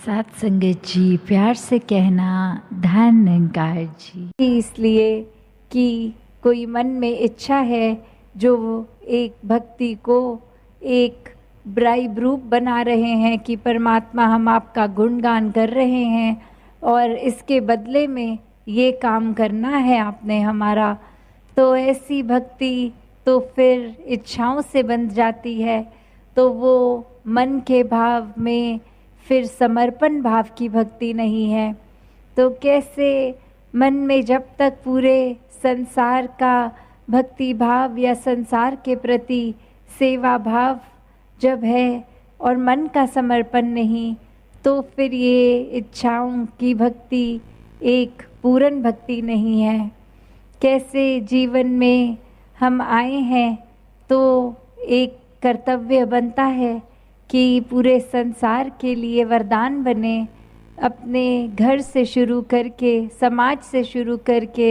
साथ संगत जी, प्यार से कहना धन निरंकार जी। इसलिए कि कोई मन में इच्छा है जो एक भक्ति को एक ब्राइब रूप बना रहे हैं कि परमात्मा हम आपका गुणगान कर रहे हैं और इसके बदले में ये काम करना है आपने हमारा, तो ऐसी भक्ति तो फिर इच्छाओं से बन जाती है। तो वो मन के भाव में फिर समर्पण भाव की भक्ति नहीं है। तो कैसे मन में जब तक पूरे संसार का भक्ति भाव या संसार के प्रति सेवा भाव जब है और मन का समर्पण नहीं, तो फिर ये इच्छाओं की भक्ति एक पूर्ण भक्ति नहीं है। कैसे जीवन में हम आए हैं तो एक कर्तव्य बनता है कि पूरे संसार के लिए वरदान बने, अपने घर से शुरू करके समाज से शुरू करके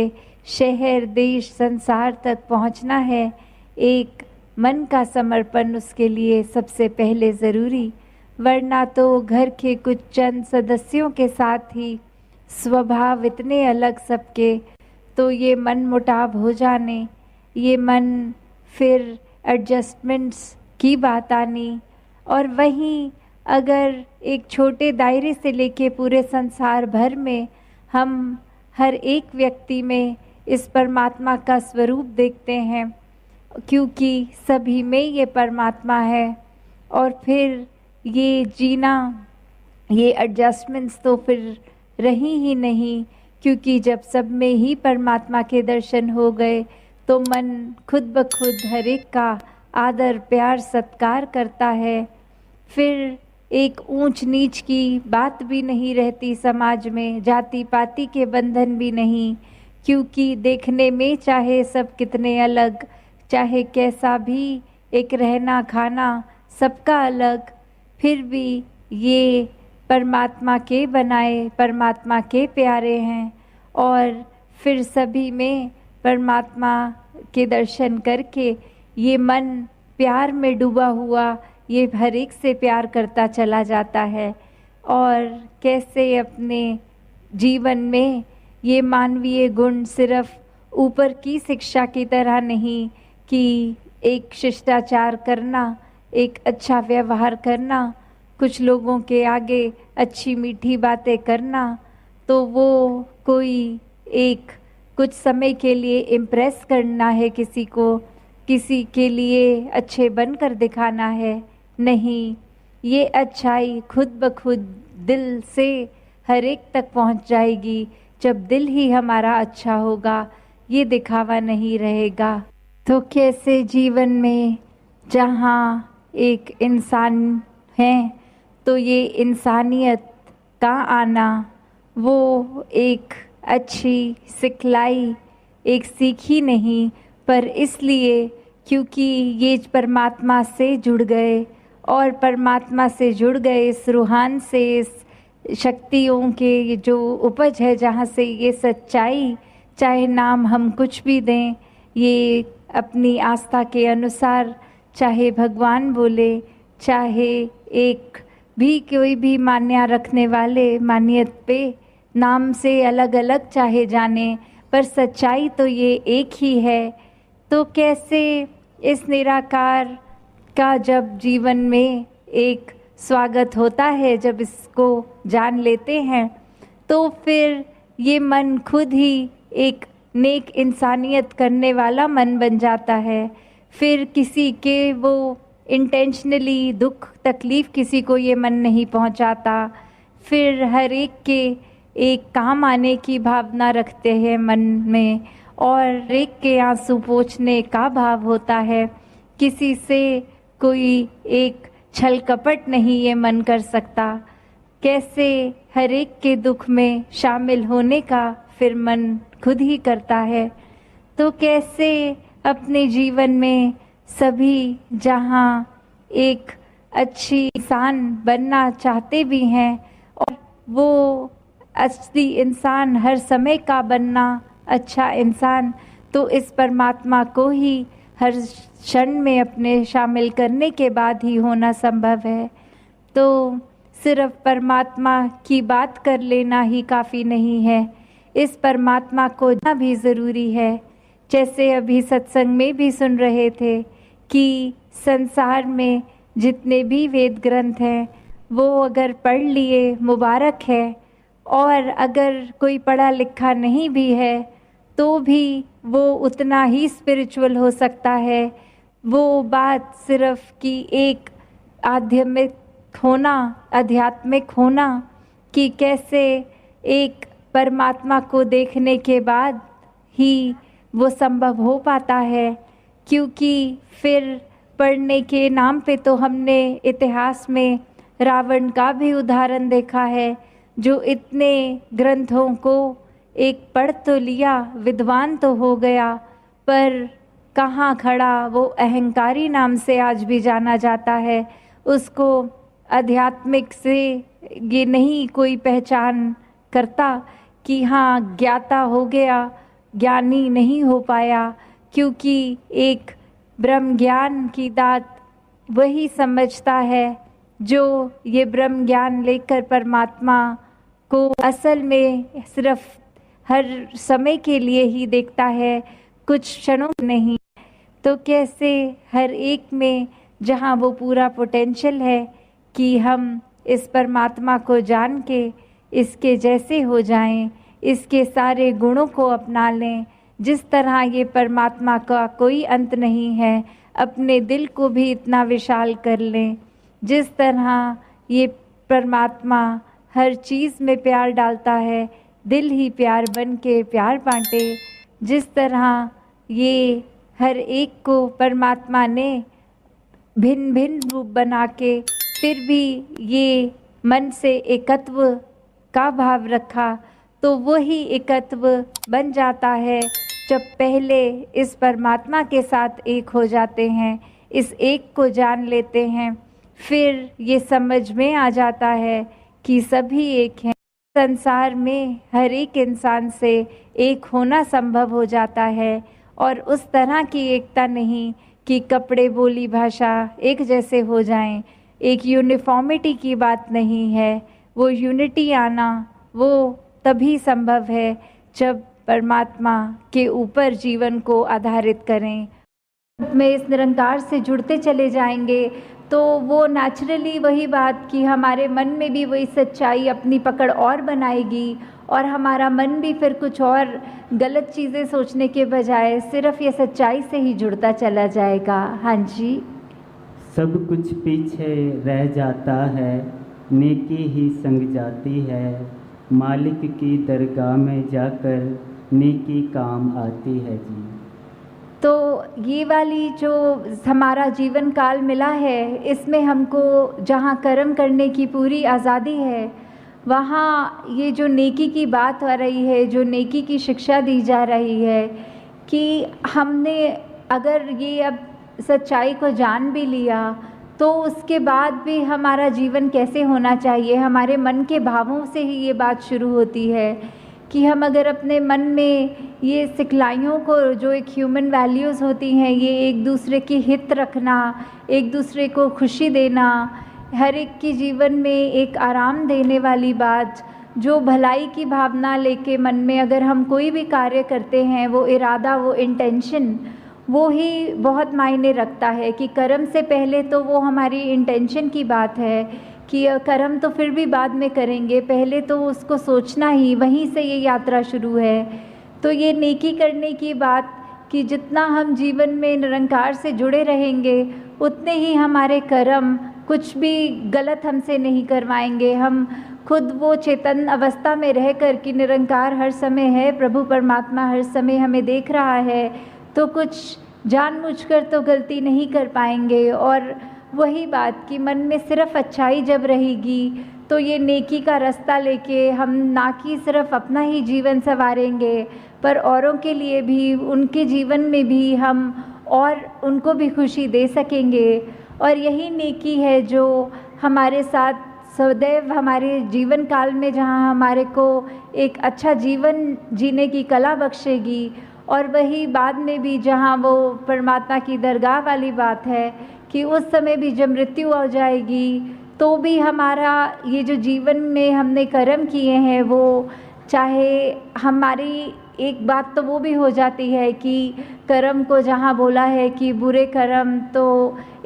शहर देश संसार तक पहुंचना है। एक मन का समर्पण उसके लिए सबसे पहले ज़रूरी, वरना तो घर के कुछ चंद सदस्यों के साथ ही स्वभाव इतने अलग सबके, तो ये मन मुटाव हो जाने, ये मन फिर एडजस्टमेंट्स की बात आनी। और वहीं अगर एक छोटे दायरे से लेके पूरे संसार भर में हम हर एक व्यक्ति में इस परमात्मा का स्वरूप देखते हैं, क्योंकि सभी में ये परमात्मा है। और फिर ये जीना, ये एडजस्टमेंट्स तो फिर रही ही नहीं, क्योंकि जब सब में ही परमात्मा के दर्शन हो गए तो मन खुद ब खुद हर एक का आदर प्यार सत्कार करता है। फिर एक ऊंच नीच की बात भी नहीं रहती समाज में, जाति पाति के बंधन भी नहीं, क्योंकि देखने में चाहे सब कितने अलग, चाहे कैसा भी एक रहना खाना सबका अलग, फिर भी ये परमात्मा के बनाए परमात्मा के प्यारे हैं। और फिर सभी में परमात्मा के दर्शन करके ये मन प्यार में डूबा हुआ ये हर एक से प्यार करता चला जाता है। और कैसे अपने जीवन में ये मानवीय गुण सिर्फ ऊपर की शिक्षा की तरह नहीं कि एक शिष्टाचार करना, एक अच्छा व्यवहार करना, कुछ लोगों के आगे अच्छी मीठी बातें करना, तो वो कोई एक कुछ समय के लिए इम्प्रेस करना है किसी को, किसी के लिए अच्छे बनकर दिखाना है, नहीं। ये अच्छाई खुद ब खुद दिल से हर एक तक पहुंच जाएगी जब दिल ही हमारा अच्छा होगा, ये दिखावा नहीं रहेगा। तो कैसे जीवन में जहाँ एक इंसान है तो ये इंसानियत का आना वो एक अच्छी सिखलाई, एक सीखी नहीं, पर इसलिए क्योंकि ये परमात्मा से जुड़ गए और परमात्मा से जुड़ गए इस रूहान से, इस शक्तियों के जो उपज है जहाँ से ये सच्चाई, चाहे नाम हम कुछ भी दें, ये अपनी आस्था के अनुसार चाहे भगवान बोले, चाहे एक भी कोई भी मान्या रखने वाले मान्यत पे नाम से अलग अलग चाहे जाने, पर सच्चाई तो ये एक ही है। तो कैसे इस निराकार का जब जीवन में एक स्वागत होता है, जब इसको जान लेते हैं, तो फिर ये मन खुद ही एक नेक इंसानियत करने वाला मन बन जाता है। फिर किसी के वो इंटेंशनली दुख तकलीफ़ किसी को ये मन नहीं पहुंचाता। फिर हर एक के एक काम आने की भावना रखते हैं मन में, और एक के आंसू पोंछने का भाव होता है। किसी से कोई एक छल कपट नहीं ये मन कर सकता। कैसे हर एक के दुख में शामिल होने का फिर मन खुद ही करता है। तो कैसे अपने जीवन में सभी जहाँ एक अच्छी इंसान बनना चाहते भी हैं, और वो असली इंसान हर समय का बनना अच्छा इंसान, तो इस परमात्मा को ही हर क्षण में अपने शामिल करने के बाद ही होना संभव है। तो सिर्फ परमात्मा की बात कर लेना ही काफ़ी नहीं है, इस परमात्मा को जानना भी ज़रूरी है। जैसे अभी सत्संग में भी सुन रहे थे कि संसार में जितने भी वेद ग्रंथ हैं वो अगर पढ़ लिए मुबारक है, और अगर कोई पढ़ा लिखा नहीं भी है तो भी वो उतना ही स्पिरिचुअल हो सकता है। वो बात सिर्फ कि एक आध्यात्मिक होना कि कैसे एक परमात्मा को देखने के बाद ही वो संभव हो पाता है। क्योंकि फिर पढ़ने के नाम पे तो हमने इतिहास में रावण का भी उदाहरण देखा है, जो इतने ग्रंथों को एक पढ़ तो लिया, विद्वान तो हो गया, पर कहाँ खड़ा वो अहंकारी नाम से आज भी जाना जाता है। उसको आध्यात्मिक से ये नहीं कोई पहचान करता कि हाँ ज्ञाता हो गया, ज्ञानी नहीं हो पाया, क्योंकि एक ब्रह्म ज्ञान की दात वही समझता है जो ये ब्रह्म ज्ञान लेकर परमात्मा को असल में सिर्फ हर समय के लिए ही देखता है, कुछ क्षणों नहीं। तो कैसे हर एक में जहाँ वो पूरा पोटेंशियल है कि हम इस परमात्मा को जान के इसके जैसे हो जाएं, इसके सारे गुणों को अपना लें। जिस तरह ये परमात्मा का कोई अंत नहीं है, अपने दिल को भी इतना विशाल कर लें। जिस तरह ये परमात्मा हर चीज़ में प्यार डालता है, दिल ही प्यार बन के प्यार बांटे। जिस तरह ये हर एक को परमात्मा ने भिन्न भिन्न रूप बना के फिर भी ये मन से एकत्व का भाव रखा, तो वही एकत्व बन जाता है जब पहले इस परमात्मा के साथ एक हो जाते हैं, इस एक को जान लेते हैं। फिर ये समझ में आ जाता है कि सभी एक हैं। संसार में हर एक इंसान से एक होना संभव हो जाता है, और उस तरह की एकता नहीं कि कपड़े बोली भाषा एक जैसे हो जाएं। एक यूनिफॉर्मिटी की बात नहीं है, वो यूनिटी आना वो तभी संभव है जब परमात्मा के ऊपर जीवन को आधारित करें। में इस निरंकार से जुड़ते चले जाएंगे तो वो नेचुरली वही बात कि हमारे मन में भी वही सच्चाई अपनी पकड़ और बनाएगी, और हमारा मन भी फिर कुछ और गलत चीज़ें सोचने के बजाय सिर्फ ये सच्चाई से ही जुड़ता चला जाएगा। हाँ जी, सब कुछ पीछे रह जाता है, नेकी ही संग जाती है, मालिक की दरगाह में जाकर नेकी काम आती है जी। तो ये वाली जो हमारा जीवन काल मिला है, इसमें हमको जहाँ कर्म करने की पूरी आज़ादी है, वहाँ ये जो नेकी की बात हो रही है, जो नेकी की शिक्षा दी जा रही है कि हमने अगर ये अब सच्चाई को जान भी लिया तो उसके बाद भी हमारा जीवन कैसे होना चाहिए, हमारे मन के भावों से ही ये बात शुरू होती है कि हम अगर अपने मन में ये सिखलाइयों को, जो एक ह्यूमन वैल्यूज़ होती हैं, ये एक दूसरे की हित रखना, एक दूसरे को खुशी देना, हर एक के जीवन में एक आराम देने वाली बात, जो भलाई की भावना लेके मन में अगर हम कोई भी कार्य करते हैं, वो इरादा, वो इंटेंशन, वो ही बहुत मायने रखता है। कि कर्म से पहले तो वो हमारी इंटेंशन की बात है कि कर्म तो फिर भी बाद में करेंगे, पहले तो उसको सोचना ही, वहीं से ये यात्रा शुरू है। तो ये नेकी करने की बात कि जितना हम जीवन में निरंकार से जुड़े रहेंगे उतने ही हमारे कर्म कुछ भी गलत हमसे नहीं करवाएंगे। हम खुद वो चेतन अवस्था में रह कर कि निरंकार हर समय है, प्रभु परमात्मा हर समय हमें देख रहा है, तो कुछ जानबूझकर तो गलती नहीं कर पाएंगे। और वही बात कि मन में सिर्फ अच्छाई जब रहेगी तो ये नेकी का रास्ता लेके हम ना कि सिर्फ अपना ही जीवन संवारेंगे, पर औरों के लिए भी, उनके जीवन में भी हम और उनको भी खुशी दे सकेंगे। और यही नेकी है जो हमारे साथ सदैव हमारे जीवन काल में, जहाँ हमारे को एक अच्छा जीवन जीने की कला बख्शेगी, और वही बाद में भी जहाँ वो परमात्मा की दरगाह वाली बात है कि उस समय भी जब मृत्यु हो जाएगी तो भी हमारा ये जो जीवन में हमने कर्म किए हैं वो, चाहे हमारी एक बात तो वो भी हो जाती है कि कर्म को जहाँ बोला है कि बुरे कर्म तो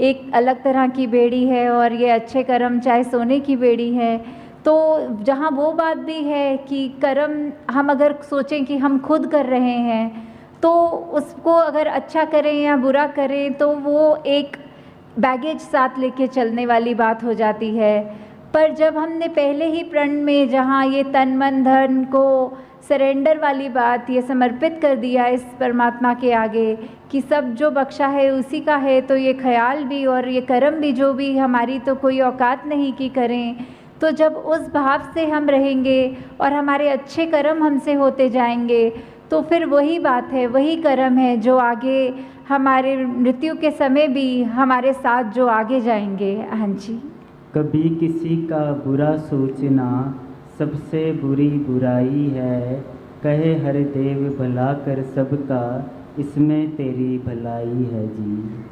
एक अलग तरह की बेड़ी है और ये अच्छे कर्म चाहे सोने की बेड़ी है, तो जहाँ वो बात भी है कि कर्म हम अगर सोचें कि हम खुद कर रहे हैं तो उसको अगर अच्छा करें या बुरा करें तो वो एक बैगेज साथ लेके चलने वाली बात हो जाती है। पर जब हमने पहले ही प्रण में जहाँ ये तन मन धन को सरेंडर वाली बात, ये समर्पित कर दिया इस परमात्मा के आगे कि सब जो बख्शा है उसी का है, तो ये ख्याल भी और ये कर्म भी जो भी हमारी तो कोई औकात नहीं कि करें, तो जब उस भाव से हम रहेंगे और हमारे अच्छे कर्म हमसे होते जाएंगे तो फिर वही बात है, वही कर्म है जो आगे हमारे मृत्यु के समय भी हमारे साथ जो आगे जाएंगे। हाँ जी। कभी किसी का बुरा सोचना सबसे बुरी बुराई है, कहे हर देव भला कर सबका, इसमें तेरी भलाई है जी।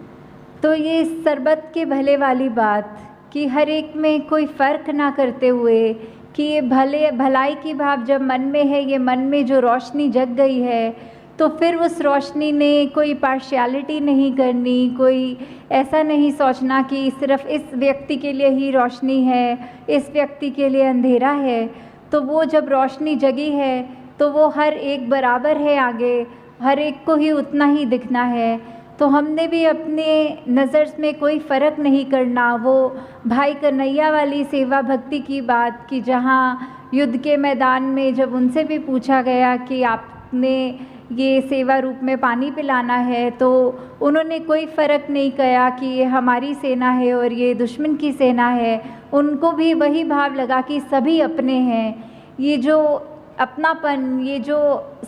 तो ये सरबत के भले वाली बात कि हर एक में कोई फ़र्क ना करते हुए कि ये भलाई की भाव जब मन में है, ये मन में जो रोशनी जग गई है, तो फिर उस रोशनी ने कोई पार्शियलिटी नहीं करनी, कोई ऐसा नहीं सोचना कि सिर्फ इस व्यक्ति के लिए ही रोशनी है, इस व्यक्ति के लिए अंधेरा है। तो वो जब रोशनी जगी है तो वो हर एक बराबर है, आगे हर एक को ही उतना ही दिखना है। तो हमने भी अपने नज़र में कोई फ़र्क नहीं करना, वो भाई कन्हैया वाली सेवा भक्ति की बात कि जहाँ युद्ध के मैदान में जब उनसे भी पूछा गया कि आपने ये सेवा रूप में पानी पिलाना है, तो उन्होंने कोई फ़र्क नहीं किया कि ये हमारी सेना है और ये दुश्मन की सेना है। उनको भी वही भाव लगा कि सभी अपने हैं, ये जो अपनापन, ये जो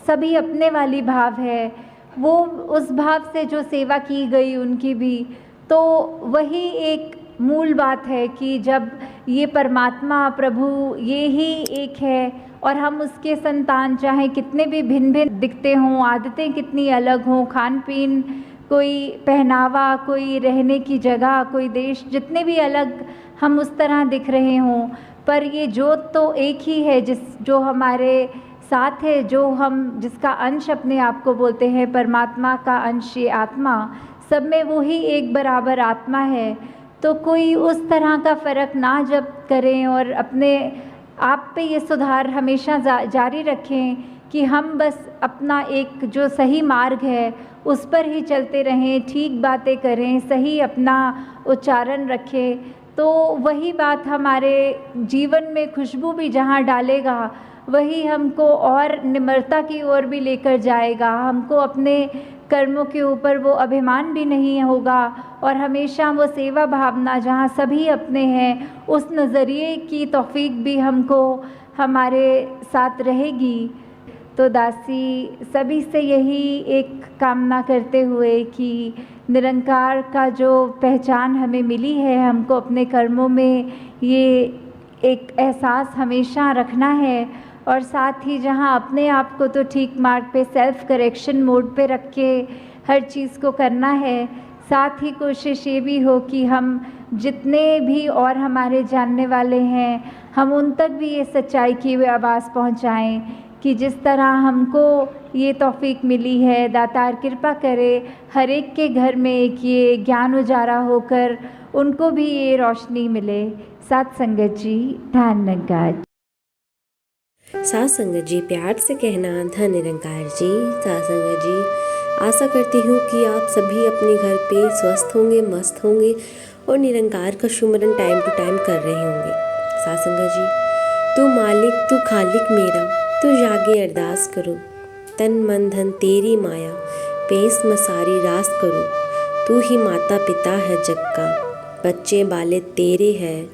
सभी अपने वाली भाव है, वो उस भाव से जो सेवा की गई उनकी भी, तो वही एक मूल बात है कि जब ये परमात्मा प्रभु ये ही एक है और हम उसके संतान, चाहे कितने भी भिन्न भिन्न दिखते हों, आदतें कितनी अलग हों, खान पीन, कोई पहनावा, कोई रहने की जगह, कोई देश, जितने भी अलग हम उस तरह दिख रहे हों, पर ये जोत तो एक ही है जो हमारे साथ है, जो हम जिसका अंश अपने आप को बोलते हैं, परमात्मा का अंश ये आत्मा, सब में वो ही एक बराबर आत्मा है। तो कोई उस तरह का फ़र्क ना जब करें और अपने आप पे ये सुधार हमेशा जारी रखें कि हम बस अपना एक जो सही मार्ग है उस पर ही चलते रहें, ठीक बातें करें, सही अपना उच्चारण रखें, तो वही बात हमारे जीवन में खुशबू भी जहाँ डालेगा वही हमको और निम्रता की ओर भी लेकर जाएगा। हमको अपने कर्मों के ऊपर वो अभिमान भी नहीं होगा और हमेशा वो सेवा भावना जहाँ सभी अपने हैं उस नज़रिए की तौफीक भी हमको हमारे साथ रहेगी। तो दासी सभी से यही एक कामना करते हुए कि निरंकार का जो पहचान हमें मिली है, हमको अपने कर्मों में ये एक एहसास हमेशा रखना है और साथ ही जहाँ अपने आप को तो ठीक मार्ग पे सेल्फ करेक्शन मोड पे रख के हर चीज़ को करना है, साथ ही कोशिश ये भी हो कि हम जितने भी और हमारे जानने वाले हैं हम उन तक भी ये सच्चाई की वे आवाज़ पहुँचाएँ कि जिस तरह हमको ये तौफीक मिली है, दातार कृपा करे हर एक के घर में एक ये ज्ञान उजारा होकर उनको भी ये रोशनी मिले। साथ संगत जी, धन्यवाद। साथ संगत जी प्यार से कहना धन निरंकार जी। साथ संगत जी आशा करती हूँ कि आप सभी अपने घर पे स्वस्थ होंगे, मस्त होंगे और निरंकार का सुमरन टाइम टू टाइम कर रहे होंगे। साथ संगत जी, तू मालिक तू खालिक मेरा, तू जागे अरदास करो, तन मन धन तेरी माया, पेश मसारी रास करो, तू ही माता पिता है जग का, बच्चे बाले तेरे हैं,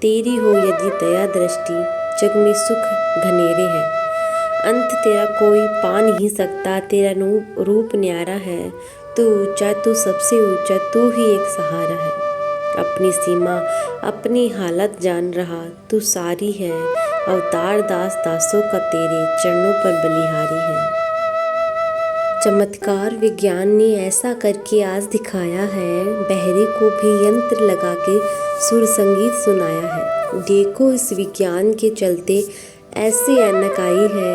तेरी हो यदि दया दृष्टि, जग में सुख घनेरे है, अंत तेरा कोई पा नहीं सकता, तेरा रूप न्यारा है, तू ऊंचा तू सबसे ऊंचा, तू ही एक सहारा है, अपनी सीमा अपनी हालत जान रहा, तू सारी है, अवतार दास दासों का तेरे चरणों पर बलिहारी है। चमत्कार विज्ञान ने ऐसा करके आज दिखाया है, बहरे को भी यंत्र लगा के सुर संगीत सुनाया है। देखो इस विज्ञान के चलते ऐसे ऐनक आई है,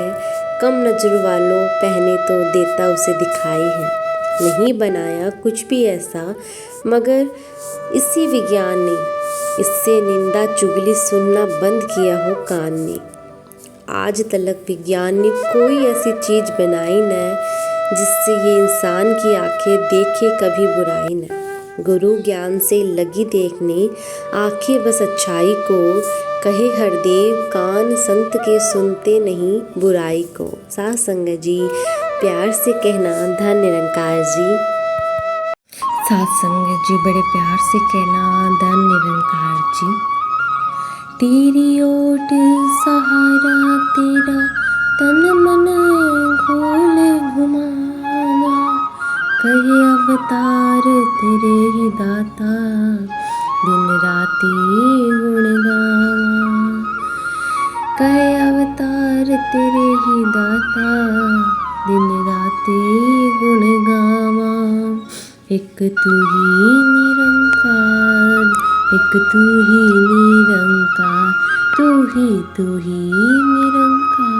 कम नजर वालों पहने तो देता उसे दिखाई है। नहीं बनाया कुछ भी ऐसा, मगर इसी विज्ञान ने इससे निंदा चुगली सुनना बंद किया हो कान ने। आज तलक विज्ञान ने कोई ऐसी चीज बनाई न जिससे ये इंसान की आंखें देखे कभी बुराई न। गुरु ज्ञान से लगी देखने आंखें बस अच्छाई को, कहे हरदेव कान संत के सुनते नहीं बुराई को। साध संगत जी प्यार से कहना धन निरंकार जी। साध संगत जी बड़े प्यार से कहना धन निरंकार जी। तेरी ओट सहारा तेरा तन मन घोल घुमावा, कहे अवतार तेरे ही दाता दिन राति गुण गावा। कहे अवतार तेरे ही दाता दिन राति गुण गावा। एक तू ही निरंकार, एक तू ही निरंकार, तू ही निरंकार,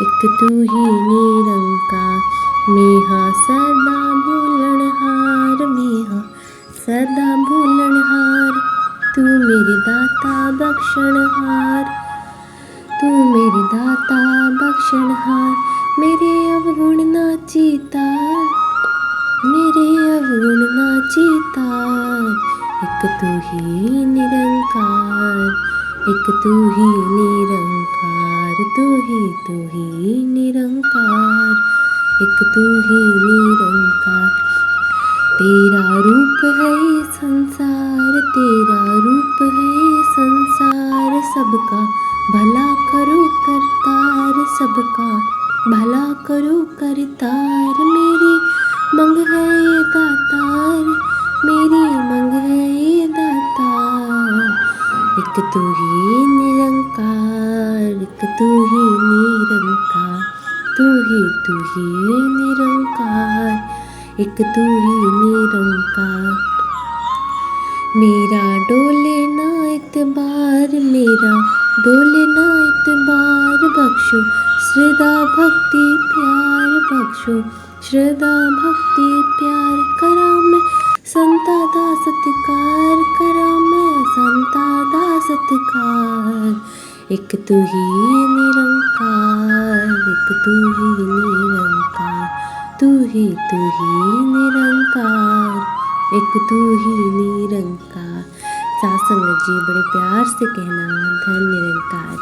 एक तू ही निरंकार। मेहा सदा भूलनहार, मेहा सदा भूलनहार, तू मेरे दाता बख्शनहार, तू मेरे दाता बख्शनहार। मेरे अवगुण ना चीता, मेरे अवगुण ना चीता। एक तू ही निरंकार, एक तू ही निरंकार, तू ही निरंकार, एक तू ही निरंकार। तेरा रूप है संसार, तेरा रूप है संसार, सबका भला करो करतार, सबका भला करो करतार। मेरी मंग है ये दातार, मेरी मंग है ये दातार। एक तू ही निरंकार, एक तू ही निरंकार, तू ही निरंकार, एक तू ही निरंकार। मेरा डोले ना इतबार, मेरा डोले ना इतबार, बख्शो श्रद्धा भक्ति प्यार, बख्शो श्रद्धा भक्ति प्यार। करा मैं संता दा सत्कार, करा मैं संता दा सत्कार। एक तू ही निरंकार, एक तू ही निरंकार, तू ही निरंकार, एक तू ही निरंकार। साध संगत जी बड़े प्यार से कहना धन निरंकार।